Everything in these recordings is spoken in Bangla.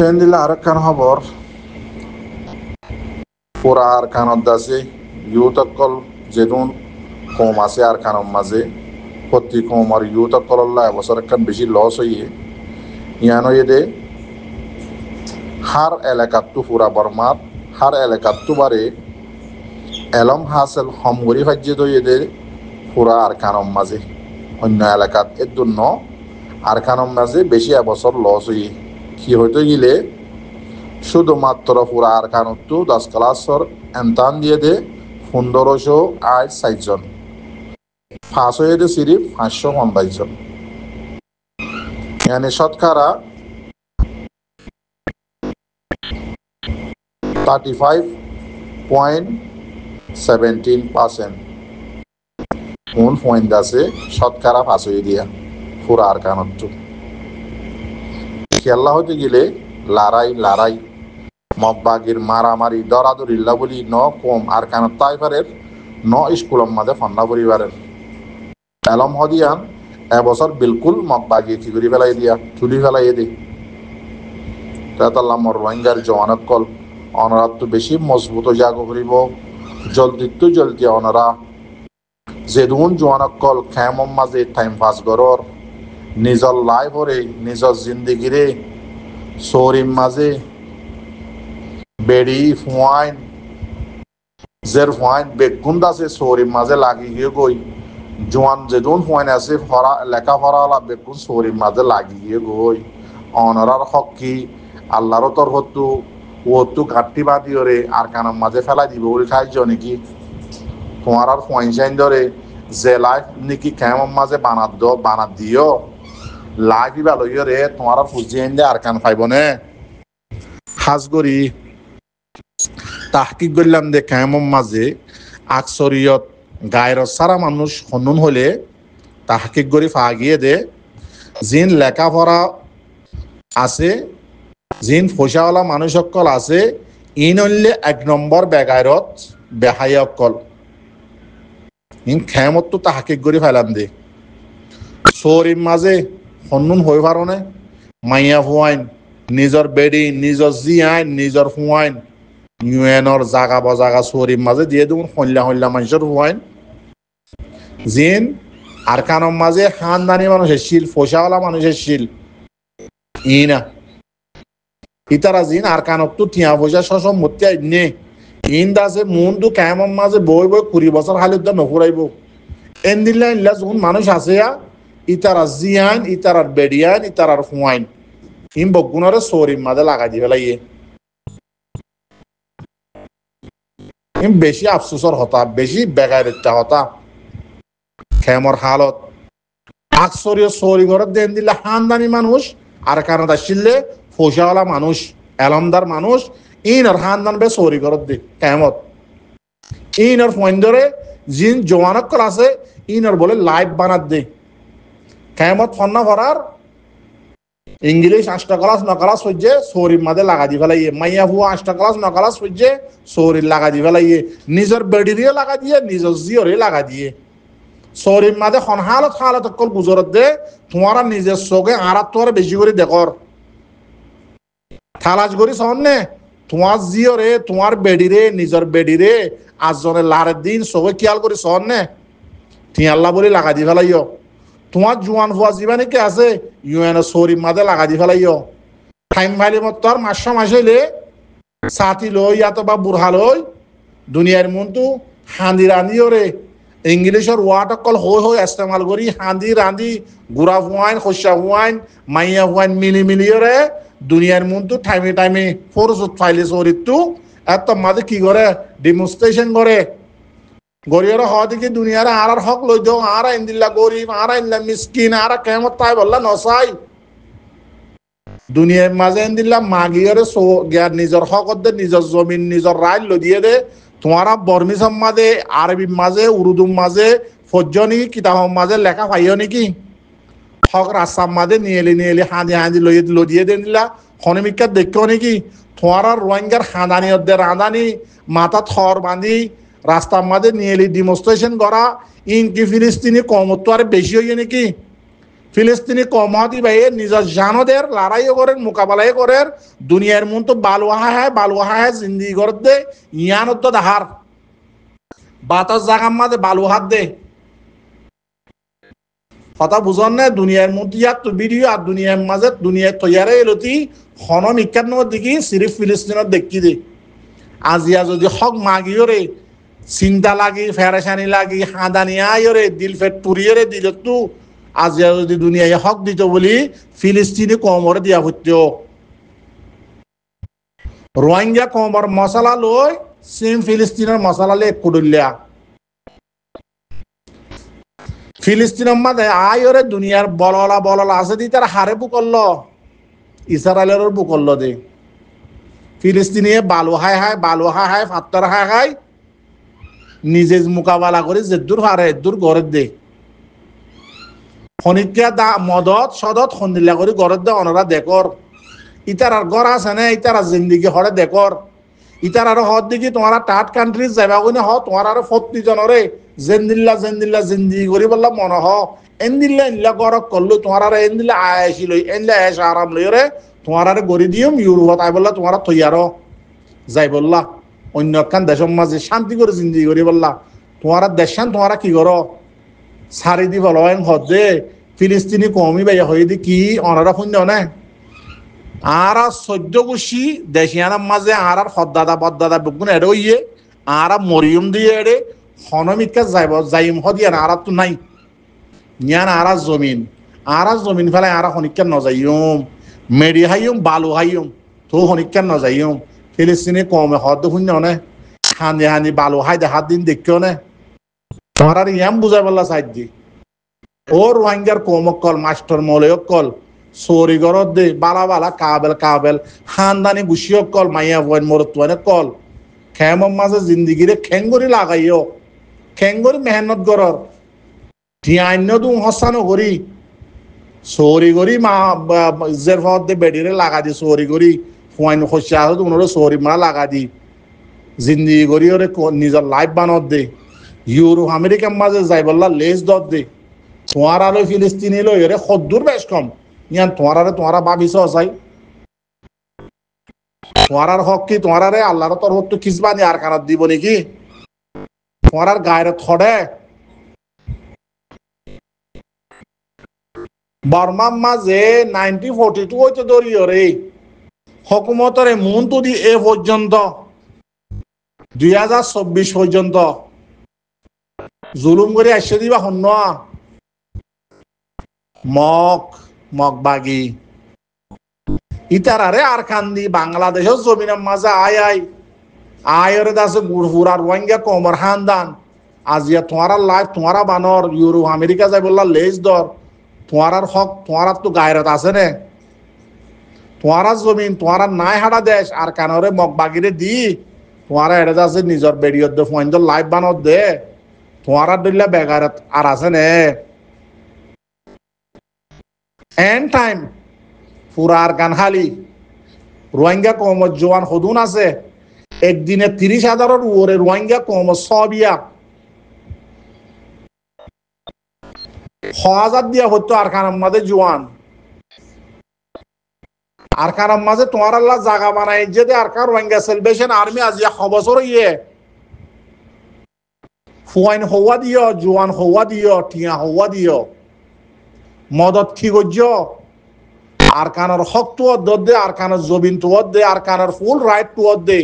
ট্রেন দিলে আরেকখান খবর পুরা আর কানত আছে ইউতকল যেদুন কম আছে আর কানম মাঝে প্রতি কম আর ইউতকল এবছর একখান বেশি লস হইয়ে ইয়ানো এদে হার এলাকাতু পুরা বর্মার হার এলাকাতু বারে এলম হাসেল হমগরি ভাজ্যে তো এদের পুরা আর কানম মাঝে অন্য এলাকাত এর জন্য আর কানম মাঝে বেশি এবছর লস হইয়ে কি হইতে গেলে শুধুমাত্র পুরা আর কানতো 10 ক্লাসর এমতান দিয়ে দে 1560 জন পাস হয়ে দে সিরিফ 550 জন মানে শতকরা 35.17% কোন পয়েন্ট আছে শতকরা পাস হয়ে দিয়া পুরা আর কানতো খেলা হতে গেলে লড়াই মগবাগির মারামারি দরাদরিল্লা বলি ন কম আর কান তাইফারের ন স্কুলের মাঝে ফান্না পরিবারের এলম হদিয়ান এবছর বিলকুল মগবাগি কি করে ফেলাই দিয়া তুলি ফেলাই দে তাতাল্লাহ রোহিঙ্গার জওয়ানকল অনরাত বেশি মজবুত জাগ করিব জলদি অনরা যেদুন জওয়ানকল খেমম মাঝে টাইম পাস করর নিজর লাইফরে নিজর জিন্দগিরে সরিম মাঝে বেড়ি ফুয়াইন জের ফুয়াইন বেগুন্দ আছে সরিম মাঝে লাগি গিয়ে গই জোয়ান যেদুন ফুয়াইন আছে ফরা লেখা ফরালা বেগুন সরিম মাঝে লাগি গিয়ে গই অনরার হকি আল্লাহর তরফতু ওতু ঘাটতি বাদিওরে আর কানার মাঝে ফেলাই দিব বলে খাইছ নাকি তোমার আর ফুয়াইন সাইন ধরে যে লাইফ নাকি কেমন মাঝে বানাত দিও লাইফ ভালো রে তোমার ফুজিয়ে দে আর কান পাইব নে হাজগরি তাহকিক করলাম দে কেমন মাঝে আকসরিয়ত গায়ের সারা মানুষ হনুন হলে তাহকিক করি ফাগিয়ে দে জিন লেখাপড়া আছে জিন পয়সাওয়ালা মানুষ সকল আছে ইন হইলে 1 নম্বর বেগায়রত বেহাই অকল ইন খেমত তো তাহকিক করি ফেলাম দে সরিম মাঝে হনুন হয়ে পারনে মাইয়া ফুয়াইন নিজর বেডি নিজর জিয়াইন নিজর ফুয়াইন ইউএনর জাগা বজাগা সরিম মাঝে দিয়ে দেবুন হল্লা মানুষের ফুয়াইন জিন আর কানম মাঝে খানদানি মানুষের শিল পয়সাওয়ালা মানুষের শিল ইনা ইতারা জিন আর কানক তো টিয়া পয়সা সসম্মতি আইনে ইন দাসে মন তো কেমন মাঝে বই 20 বছর হালিত নফুরাইব এন্দিল্লা ইল্লা যখন মানুষ আছে ইতারা জিয়ান ইতারার বেডিয়ান ইতারার ফুয়াইন ইন বগুনরে সরিম মাঝে লাগাই দি ফেলাইয়ে ইন বেশি আফসোসর হতা বেশি বেগাইরতা হতা খেমর হালত আকসরিয় সরি ঘরত দেন দিলে খানদানি মানুষ আর কারণ আসলে পয়সাওয়ালা মানুষ এলমদার মানুষ ইনর খানদান বে সরি ঘরত দে কেমত ইনর ফয়েন্ডরে জিন জওয়ানক আছে ইনর বলে লাইভ বানাত দে কেমত ফন্না ভরার ইংলিশ 8 ক্লাস 9 ক্লাস হইছে সরির মাঝে লাগা দি ফেলাইয়ে মাইয়া হুয়া 8 ক্লাস 9 ক্লাস হইছে সরির লাগা দি ফেলাইয়ে নিজের বেডিরে লাগা দিয়ে নিজের জিওরে লাগা দিয়ে সরির মাঝে খন হালত কল গুজরত দে তোমারা নিজের চোখে আরাত তোর বেশি করে দেখর থালাজ করি সন্নে তোমার জিওরে তোমার বেডিরে নিজের বেডিরে আজজনের লারের দিন চোখে খেয়াল করি সন্নে তুই আল্লাহ বলে লাগা দি ফেলাইও তোমার জোয়ান ফুয়া জীবানে কে আছে ইউএন সরির মাঝে লাগা দি ফেলাইও টাইম ভাইলে মত তোর মাস হইলে সাথী লই ইয়াতো বা বুড়হা লই দুনিয়ার মনতু হাঁদি রাঁধিও রে ইংলিশের ওয়ার্ড অকল হই ইস্তেমাল করি হাঁদি রাঁধি গুড়া ফুয়াইন খসা ফুয়াইন মাইয়া ফুয়াইন মিলিও রে দুনিয়ার মনতু টাইমে ফোরজত ফাইলে শরীরতু এত মাঝে কি করে ডেমনস্ট্রেশন করে গরিয়র হদিকে দুনিয়ার আর হক লই যাও আর ইন্দিল্লা গরিব আর ইল্লা মিসকিন আর কেমত তাই বললা নসাই দুনিয়ার মাঝে ইন্দিল্লা মাগিয়রে জ্ঞান নিজের হক দে নিজের জমিন নিজের রায় লই দিয়ে দে তোমারা বর্মিসম মাঝে আরবি মাঝে উর্দু মাঝে ফজ্জনি কিতাব মাঝে লেখা পাইও নাকি হক রাস্তার মাঝে নিয়ে হাঁদি লই দিয়ে দেন দিলা খনিমিকা দেখো নাকি তোমারা রোহিঙ্গার হাঁদানি রাঁধানি মাথা থর বাঁধি রাস্তার মাঝে নিয়ে ডেমনস্ট্রেশন করা ইনকি ফিলিস্তিনি কমত্ব আর বেশি হইয়ে নাকি ফিলিস্তিনি কমহাদি ভাইয়ে নিজের জানদের লড়াইও করেন মোকাবেলাই করেন দুনিয়ার মন তো বালুয়া হায় জিন্দি করতে ইয়ানত তো দাহার বাতাস জাগার মাঝে বালু হাত দে কথা বুঝন না দুনিয়ার মধ্যে ইয়াত ভিডিও আর দুনিয়ার মাঝে দুনিয়ার তৈয়ারে এলতি হনম ইকান্ন দিকে সিরিফ ফিলিস্তিনত দেখি দে আজিয়া যদি হক মাগিও রে চিন্তা লাগি ফেরেশানি লাগি হাঁদানিয়া রে দিল ফেট পুরিয়ে রে দিল তু আজিয়া যদি দুনিয়ায় হক দিত বলি ফিলিস্তিনি কমরে দিয়া হইতো রোহিঙ্গা কমর মশলা লই সেম ফিলিস্তিনের মশলা লে কুডুল্লা ফিলিস্তিনের মাঝে আয়রে দুনিয়ার বললা আছে দি তার হারে বুকল্ল ইসরায়েলের বুকল্ল দে ফিলিস্তিনি বালু হায় ফাত্তর হায় নিজে মোকাবেলা করে যে দূর হারে দূর গড়ে দে খনিকা দা মদত সদত সন্দিলা করে গড়ে দে অনরা দেখর ইতার আর গড় আছে না ইতার আর জিন্দিগি হরে দেখর ইতার আর হদ দিকে তোমার টাট কান্ট্রি যাবা কোনে হ তোমার আর 40 জনরে জেন্দিল্লা জিন্দিগি করি বললা মন হ এন্দিল্লা ইল্লা গড়ক করলো তোমার আর এন্দিল্লা আয়াসি লই এন্দিল্লা আয়াস আরাম লই রে তোমার আর গড়ি দিম ইউরোপ তাই বললা তোমার তৈয়ার যাই বললা অন্য একখান দেশের মাঝে শান্তি করে জিন্দিগি করি বললা তোমার দেশান তোমার কি করো সারি দি বলো হদে ফিলিস্তিনি কমি ভাইয়া হয়ে দি কি অনারা শূন্য না আর 14 গোষ্ঠী দেশিয়ানার মাঝে আর হদ্দাদা বদ্দাদা বেগুন এড়ে ইয়ে আর মরিয়ম দিয়ে এড়ে হনমিকা যাইব যাইম হদিয়ান আর তো নাই নিয়ান আর জমিন ফেলে আর হনিকা নজাইম মেরি হাইম বালু হাইম তো হনিকা নজাইম ফিলিস্তিনি কমে হদ শূন্য নে হানি বালু হাই দেখার দিন দেখিও নে তোমার আর ইয়াম বুঝাই বললা সাইড দি ও রোহিঙ্গার কমক কল মাস্টার মৌলয়ক কল সরি গরত দে বালা কাবেল হানদানি গুছিয়ক কল মাইয়া বইন মরতুয়ানে কল খেমর মাঝে জিন্দিগিরে খেঙ্গরি লাগাইও খেঙ্গরি মেহনত গরর টিয়ান্য দু হসানো করি সরি করি মা জের ফত দে বেডিরে লাগা দি সরি করি ফুয়াইন খসিয়া তো উনরে সরি মারা লাগা দি জিন্দিগি করি ওরে নিজের লাইফ বানত দে ইউরোপ আমেরিকার মাঝে যাই বললা লেজ দত দে তোমার আলো ফিলিস্তিনি লই রে খদ্দুর বেশ কম ইয়ান তোমারা ভাবিছ চাই তোমার হক কি তোমার আল্লাহর তরফ তো খিসবানি আর কানত দিব নাকি তোমার গায়ের থড়ে বর্মার মাঝে 1942 হইতে ধরিও রে হকুমতরে মন তো দি এ পর্যন্ত 2024 পর্যন্ত জুলুম করে আসছে দিবা হন্য মক বাগি ইতারারে আর কান্দি বাংলাদেশের জমিনের মাঝে আয়রে দাসে গুড়ফুরা রোহিঙ্গা কমর হানদান আজিয়া তোমার লাইফ তোমার বানর ইউরোপ আমেরিকা যাই বললা লেজ দর তোমার হক তোমার তো গায়রত আছে নে তোমার জমিন তোমার নাই হাড়া দেশ আর কানরে মক বাগিরে দি তোমার এড়ে দাসে নিজের বেরিয়ত দে ফোন লাইফ বানত দে তোমার দিল্লা বেগারত আর আছে নে এন টাইম পুরার গানহালি রোহিঙ্গা কমত জোয়ান হদুন আছে একদিনে 30,000 উপরে রোহিঙ্গা কমত সবিয়া 1000 দিয়া হতো আর খানার মাঝে জোয়ান আর খানার মাঝে তোমার আল্লাহ জায়গা বানাই যেতে আর কার রোহিঙ্গা সেলিব্রেশন আর্মি আজিয়া খবসর ইয়ে ফুয়াইন হওয়া দিও জোয়ান হওয়া দিও টিয়া হওয়া দিও মদত কি গজ্য আর কানার হক তো দে আর কানার জবিন তো দে আর কানার ফুল রাইট তো দে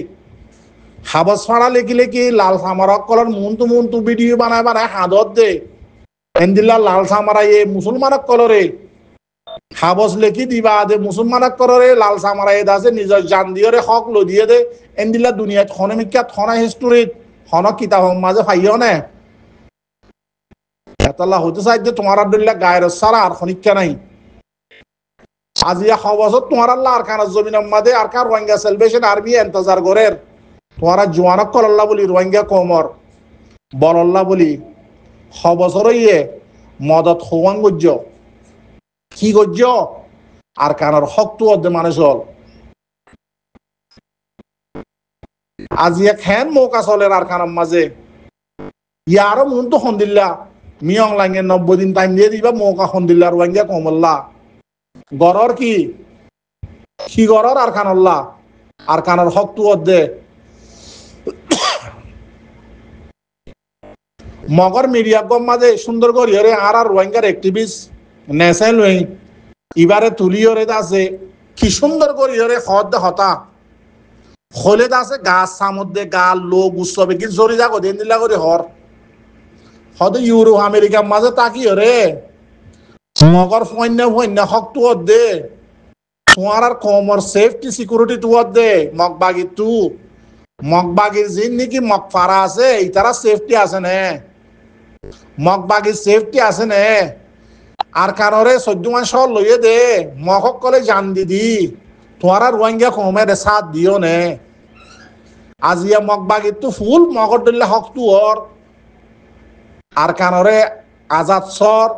হাবস ফাড়া লেকি লাল সামারক কলর মুন তো ভিডিও বানায় হাদত দে এন্দিল্লা লাল সামারা এ মুসলমানক কলরে হাবস লেখি দিবা দে মুসলমানক কলরে লাল সামারা এ দাসে নিজের জান দিয়রে হক লো দিয়ে দে এন্দিল্লা দুনিয়াত খনমিকা থনা হিস্টোরিত হন কিতাব মাঝে ফাইও নে এতলা হতে চাই যে তোমার আব্দুল্লাহ গায়ের সারা আর খনিকা নাই আজিয়া খবসত তোমার আল্লাহ আর খানা জমিনের মাঝে আর কার রোহিঙ্গা সেলিব্রেশন আর্মি ইন্তজার করের তোমার জোয়ানক কল্লা বলি রোহিঙ্গা কমর বলল্লা বলি খবসর ইয়ে মদত হওয়ান গজ্য কি গজ্য আর কানার হক তো অর্ধে মানুষ হল আজিয়া খেন মৌকা চলের আর খানার মাঝে ইয়ারও মন তো সন্দিল্লা মিয়ং লাগে 90 দিন টাইম দিয়ে দিবা মৌকা খন্দিল্লা রোহিঙ্গা কমল্লা গরর কি গরর আর খানল্লা আর কানর হক তু দে মগর মিডিয়া গম মাঝে সুন্দর করিয়রে আর রোহিঙ্গার অ্যাক্টিভিস্ট নেশাই লই ইবারে তুলিয়রে আছে কি সুন্দর করিয়রে হদ হতা হলে আছে গাছ সামুদ্রে গাল লোক উৎসবে কি জরি যাগো দিন দিলা করে হর হয়তো ইউরো আমেরিকার মাঝে তাকিয়রে মগর ফন্য হক তু দে তোমার আর কমর সেফটি সিকিউরিটি তু দে মগবাগি তু মগবাগির জিন নাকি মগ ফারা আছে ইতারা সেফটি আছে নে মগবাগির সেফটি আছে নে আর কারণে 14 মাস লইয়ে দে মগক কলে জান দিদি তোমার আর রোহিঙ্গা কমে রে সাথ দিও নে আজিয়া মগবাগির তু ফুল মগর দিলে হক তু ওর আর কারণে আজাদ সর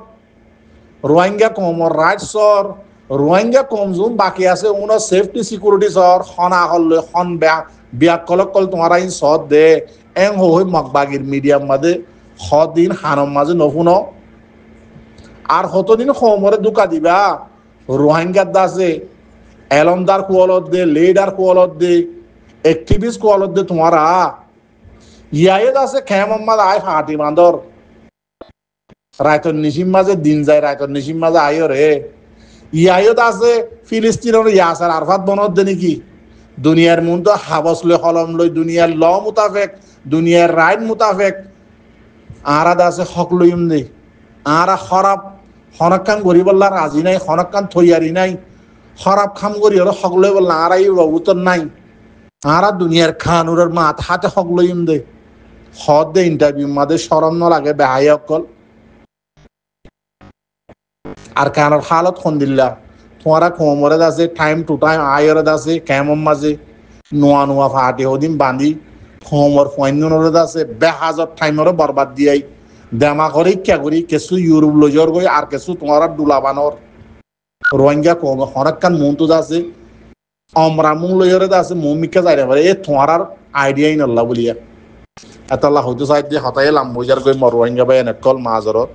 রোহিঙ্গা কমর রাইট সর রোহিঙ্গা কম জুম বাকি আছে উন সেফটি সিকিউরিটি সর হনা হল হন বিয়াক কলক কল তোমার আইন সদ দে এং হই মগবাগির মিডিয়াম মাঝে দিন হানম মাঝে নফুন আর হতদিন সমরে দুকা দিবা রোহিঙ্গার দাসে এলমদার কুয়ালত দে লিডার কুয়ালত দে অ্যাক্টিভিস্ট কুয়ালত দে তোমারা ইয়ায়ে দাসে খেমম্মাদ আয় ফাটি বান্দর রায়তর নিশিম মাঝে দিন যায় রায়তর নিশিম মাঝে আয়ো রে ইয়ায়ও আছে ফিলিস্তিনের ইয়াসার আরফাত বনত দে নাকি দুনিয়ার মন তো হাবস লই হলম লই দুনিয়ার ল মুতাফেক দুনিয়ার রাইট মুতাফেক আরা দাসে হক লইম দে আরা খরাব হনকান গরিবল্লা রাজি নাই হনকান থইয়ারি নাই খরাব খাম করি হলো হক লই বললা আরাই উত্তর নাই আরা দুনিয়ার খানুরের মাত হাতে হক লইম দে হদ দে ইন্টারভিউ মাদে শরম ন লাগে বেহাই অকল আর কানার হালত খন্দিল্লা তোমারা কোমরে আছে টাইম টু টাইম আয়রে আছে কেমন মাঝে নোয়া নোয়া ফাটে ওদিন বান্ধি কোমর ফয়নরে আছে বেহাজত টাইমরে বরবাদ দিয়াই দেমা করে ইচ্ছা করি কিছু ইউরোপ লজর গই আর কিছু তোমার দুলাবানর রোহিঙ্গা কম হরকান মন্টু আছে আমরা মুং লজরে আছে মমিকা যাইরে পারে এ তোমার আইডিয়াই নল্লা বলিয়া এতলা হয়তো চাই দিয়ে হতাই লাম বইজার গই মর রোহিঙ্গা বাই এনেকল মাজরত